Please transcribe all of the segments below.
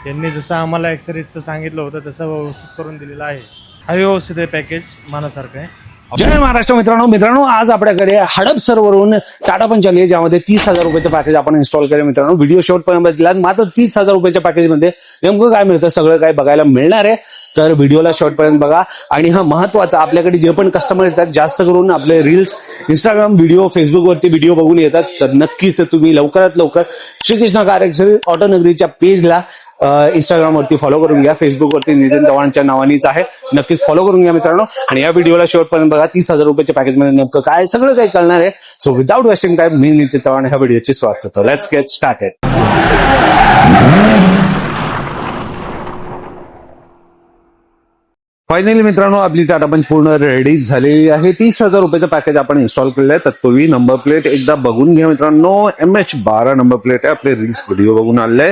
यांनी जसं आम्हाला ॲक्सेसरीजचं सांगितलं होतं तसं व्यवस्थित करून दिलेलं आहे. हा व्यवस्थित आहे, पॅकेज मनासारखं आहे. जय महाराष्ट्र मित्रांनो, आज आपल्याकडे हडपसरवरून टाटा पंच आली आहे, ज्यामध्ये 30,000 रुपयाचं पॅकेज आपण इन्स्टॉल केलं. मित्रांनो, व्हिडिओ शेवटपर्यंत बघितला. मात्र 30,000 रुपयाच्या पॅकेजमध्ये नेमकं काय मिळतं सगळं काय बघायला मिळणार आहे. तर व्हिडिओला शेवटपर्यंत बघा. आणि हा महत्वाचा, आपल्याकडे जे पण कस्टमर येतात जास्त करून आपले रील्स, इंस्टाग्राम व्हिडिओ, फेसबुकवरती व्हिडिओ बघून येतात. तर नक्कीच तुम्ही लवकरात लवकर श्रीकृष्ण कार ॲक्सेसरीज ऑटोनगरीच्या पेजला इंस्टाग्राम वरती फॉलो करून घ्या. फेसबुक वरती नितीन चव्हाणच्या नावानेच आहे, नक्कीच फॉलो करून घ्या मित्रांनो. आणि या व्हिडिओला शेवटपर्यंत बघा. 30,000 रुपयाच्या पॅकेजमध्ये नेमकं काय सगळं काही कळणार आहे. सो विदाउट वेस्टिंग टाइम मी नितीन चव्हाण ह्या व्हिडिओची सुरुवात करतो. Let's get started. फायनली मित्रांनो, आपली टाटा पंच पूर्ण रेडी झालेली आहे. 30,000 रुपयाचं पॅकेज आपण इन्स्टॉल केलेलं आहे. तत्पूर्वी नंबर प्लेट एकदा बघून घ्या मित्रांनो. MH12 नंबर प्लेट आहे. आपले रील्स व्हिडिओ बघून आले.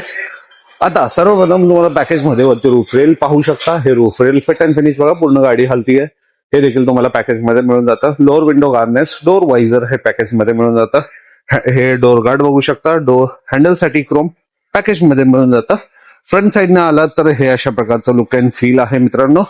आता सर्वप्रथम तुम्हाला पॅकेजमध्ये वरती रूफ रेल पाहू शकता. हे roof rail fit and finish बघा, पूर्ण गाडी हलती आहे. हे देखील तुम्हाला पॅकेजमध्ये मिळून जातं. लोअर विंडो गार्नेस, डोर वायझर हे पॅकेजमध्ये मिळून जातं. हे डोर गार्ड बघू शकता. डोर हँडलसाठी क्रोम पॅकेजमध्ये मिळून जातं. फ्रंट साईडने आला तर हे अशा प्रकारचं लुक अँड फील आहे मित्रांनो.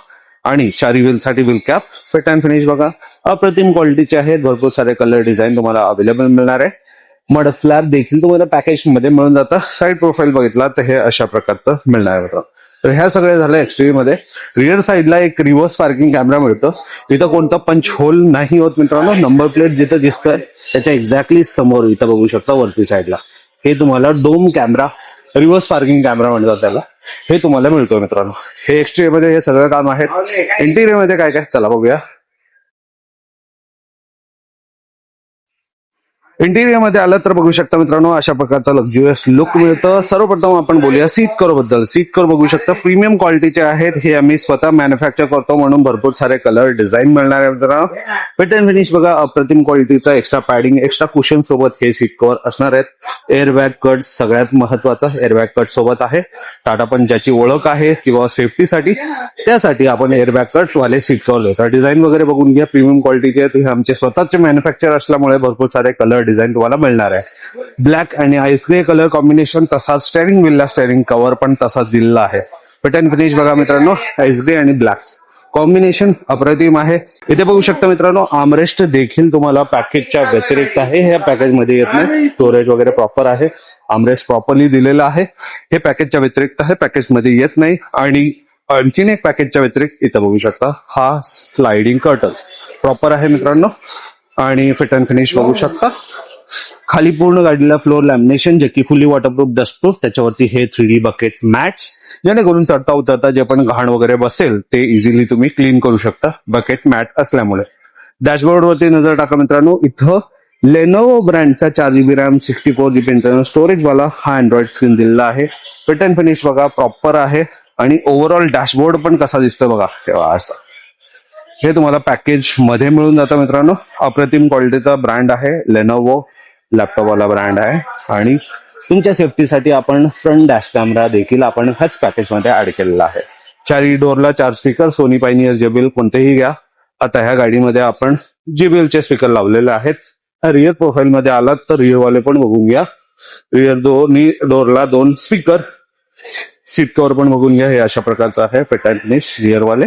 आणि चारी व्हीलसाठी wheel cap fit and finish बघा, अप्रतिम क्वालिटीचे आहेत. भरपूर सारे कलर डिझाईन तुम्हाला अवेलेबल मिळणार आहे. मड स्लॅब देखील तुम्हाला पॅकेजमध्ये मिळून जातं. साईड प्रोफाईल बघितला तर हे अशा प्रकारचं मिळणार आहे. तर ह्या सगळ्या झालं एक्सटेरियर मध्ये. रिअर साईडला एक रिव्हर्स पार्किंग कॅमेरा मिळतो. इथं कोणता पंच होल नाही होत मित्रांनो. नंबर प्लेट जिथं दिसतोय त्याच्या एक्झॅक्टली समोर इथं बघू शकता वरती साईडला हे तुम्हाला dome camera, reverse parking camera म्हणतात त्याला, हे तुम्हाला मिळतो मित्रांनो. हे एक्सटेरियर मध्ये हे सगळं काम आहे. इंटिरियर मध्ये काय काय चला बघूया. इंटिरियर मध्ये आलं तर बघू शकता मित्रांनो, अशा प्रकारचा लक्झुरियस लुक मिळतं. सर्वप्रथम आपण बोलूया सीट कव्हर बद्दल. सीट कव्हर बघू शकता, प्रीमियम क्वालिटीचे आहेत. हे आम्ही स्वतः मॅन्युफॅक्चर करतो म्हणून भरपूर सारे कलर डिझाईन मिळणार आहे मित्रांनो. फिट अँड फिनिश बघा, अप्रतिम क्वालिटीचा एक्स्ट्रा पॅडिंग, एक्स्ट्रा कुशन सोबत हे सीट कव्हर असणार आहेत. एअरबॅग कट सगळ्यात महत्वाचा, एअरबॅग कट सोबत आहे. टाटा पण ज्याची ओळख आहे किंवा सेफ्टीसाठी, त्यासाठी आपण एअरबॅग कट वाले सीट कव्हर देतो. डिझाईन वगैरे बघून घ्या, प्रीमियम क्वालिटीचे आहेत. हे आमचे स्वतःचे मॅन्युफॅक्चर असल्यामुळे भरपूर सारे कलर डिझाईन तुम्हाला मिळणार आहे. ब्लॅक आणि आईस ग्रे कलर कॉम्बिनेशन, तसाच स्टेअरिंग व्हीलला स्टेअरिंग कव्हर पण तसाच दिलेला आहे. फिट अँड फिनिश बघा मित्रांनो, आईस ग्रे आणि ब्लॅक कॉम्बिनेशन अप्रतिम आहे. इथे बघू शकता मित्रांनो, आर्मरेस्ट देखील तुम्हाला पॅकेजच्या व्यतिरिक्त आहे. ह्या पॅकेजमध्ये येत नाही. स्टोरेज वगैरे प्रॉपर आहे. आर्मरेस्ट प्रॉपरली दिलेला आहे. हे पॅकेजच्या व्यतिरिक्त आहे, पॅकेजमध्ये येत नाही. आणि आणखीन एक पॅकेजच्या व्यतिरिक्त इथं बघू शकता, हा स्लायडिंग कर्टन प्रॉपर आहे मित्रांनो. आणि फिट अँड फिनिश बघू शकता. खाली पूर्ण गाडीला फ्लोर लॅमिनेशन, जे की फुली वॉटरप्रूफ, डस्टप्रूफ. त्याच्यावरती हे 3D बकेट मॅट्स, जेणेकरून चढता उतरता जे पण घाण वगैरे बसेल ते इझिली तुम्ही क्लीन करू शकता बकेट मॅट असल्यामुळे. डॅशबोर्ड वरती नजर टाका मित्रांनो. इथं लेनोवो ब्रँडचा 4GB RAM, 64GB internal storage वाला हा अँड्रॉइड स्क्रीन दिलेला आहे. फिट अँड फिनिश बघा प्रॉपर आहे. आणि ओव्हरऑल डॅशबोर्ड पण कसा दिसतोय बघा तेव्हा असं. हे तुम्हाला पॅकेज मध्ये मिळून जातं मित्रांनो. अप्रतिम क्वालिटीचा ब्रँड आहे. लेनोवो लॅपटॉपवाला ब्रँड आहे. आणि तुमच्या सेफ्टीसाठी आपण फ्रंट डॅश कॅमेरा देखील आपण ह्याच पॅकेजमध्ये ऍड केलेला आहे. चारही डोरला 4 स्पीकर, सोनी पायनियर, JBL कोणतेही घ्या. आता ह्या गाडीमध्ये आपण JBL चे स्पीकर लावलेले आहेत. रिअर प्रोफाईल मध्ये आलात तर रिअर वाले पण बघून घ्या. रिअर डोरला 2 स्पीकर, सीट कव्हर पण बघून घ्या. हे अशा प्रकारचं आहे फिट अँड फिनिश रिअर वाले.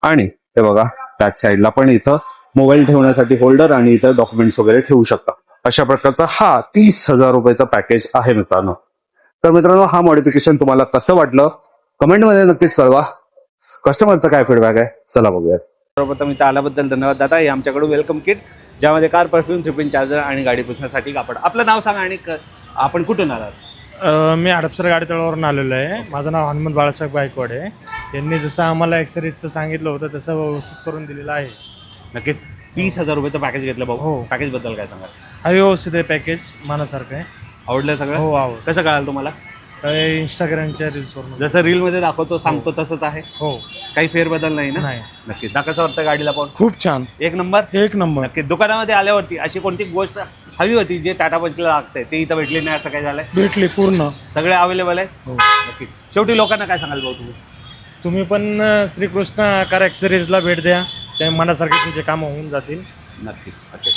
आणि हे बघा बॅक साईडला पण इथं मोबाईल ठेवण्यासाठी होल्डर आणि इथं डॉक्युमेंट्स वगैरे ठेवू शकता. अशा प्रकारचा हा 30,000 रुपयाचा पॅकेज आहे मित्रांनो. तर मित्रांनो, हा मॉडिफिकेशन तुम्हाला कसं वाटलं कमेंटमध्ये नक्कीच कळवा. कस्टमरचा काय फीडबॅक आहे चला बघूया. सर्वप्रथम इथं आल्याबद्दल धन्यवाद दादा. हे आमच्याकडून वेलकम किट, ज्यामध्ये कार, परफ्यूम, 3 चार्जर आणि गाडी पुसण्यासाठी कापड. आपलं नाव सांगा आणि आपण कुठून आलात? मी हडपसर गाडी तळावरून आलेलो आहे. माझं नाव हनुमंत बाळासाहेब गायकवाड आहे. यांनी जसं आम्हाला ॲक्सेसरीजचं सांगितलं होतं तसं व्यवस्थित करून दिलेलं आहे. नक्कीच 30,000 रुपयाचं पॅकेज घेतलं भाऊ. हो. पॅकेज बद्दल काय सांगा? हा व्यवस्थित आहे, पॅकेज मनासारखं आहे. आवडलं सगळं? हो आवड. कसं कळालं तुम्हाला? इंस्टाग्रामच्या रील्सवरून. जसं रील मध्ये दाखवतो सांगतो तसंच आहे? हो. काही फेरबदल नाही ना? नाही. नक्की. कसं वाटतं गाडीला पाहून? खूप छान, एक नंबर. एक नंबर. नक्की. दुकानामध्ये आल्यावरती अशी कोणती गोष्ट हवी होती जे टाटा पंचला लागते ते इथं भेटली नाही, असं काय झालंय? भेटली पूर्ण, सगळे अवेलेबल आहे. हो. नक्की. शेवटी लोकांना काय सांगाल भाऊ तुम्ही? तुम्ही पण श्रीकृष्ण कार ॲक्सेसरीजला भेट द्या. त्या मनासारखे तुमचे कामं होऊन जातील. नक्कीच. ओके.